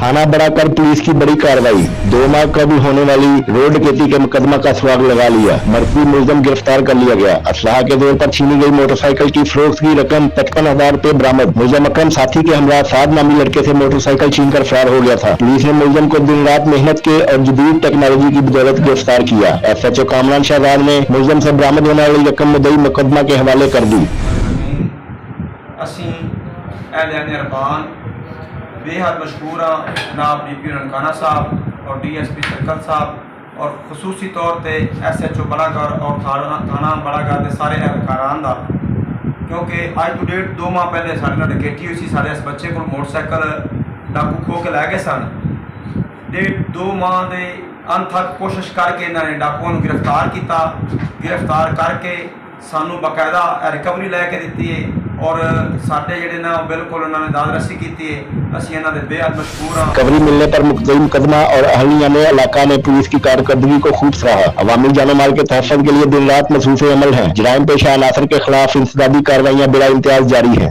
थाना बड़ा कर पुलिस की बड़ी कार्रवाई। 2 माह कबल होने वाली रोड डकैती के मुकदमा का सुराग लगा लिया। मरकजी मुलजम गिरफ्तार कर लिया गया। असलाह के दौर पर छीनी गई मोटरसाइकिल की फरोख्त की रकम 55,000 रुपए बरामद। मुलजम अकरम साथी के हमरा साद नामी लड़के से मोटरसाइकिल छीन कर फरार हो गया था। पुलिस ने मुलजम को दिन रात मेहनत के और जदीद टेक्नोलॉजी की बदौलत गिरफ्तार किया। SHO कामरान शहजाद ने मुलजम से बरामद होने वाली रकम मुद्दई मुकदमा के हवाले कर दी। बेहद मशहूर हाँ जनाब DPO ननकाना साहब और DSP सर्कल साहब और खसूसी तौर पर SHO बड़ागर और थाना बड़ागर के सारे एहलकारान का, क्योंकि अज टू डेट 2 माह पहले साढ़े नाल डकैती हुई सी। साढ़े इस बच्चे को मोटरसाइकिल डाकू खो के लै गए सन। 2 माह के अंत तक कोशिश करके इन्होंने डाकुओं को गिरफ्तार किया। गिरफ्तार करके सानू बाकायदा रिकवरी लैके दी है और साडे जिहड़े ना बिल्कुल उन्होंने दाद रसी की है। असीं इन्हां दे बेहद मशहूर हाँ। रिकवरी मिलने पर मुकदमा मुकदमा और अहलिया ने इलाका ने पुलिस की कारकर्दगी को खूब सराहा। अवामी जानो माल के तहफ़्फ़ुज़ के लिए दिन रात मसरूफ़ अमल हैं। जराइम पेशा अनासर के खिलाफ इंसदादी कार्रवाइयाँ बिला इम्तियाज जारी हैं।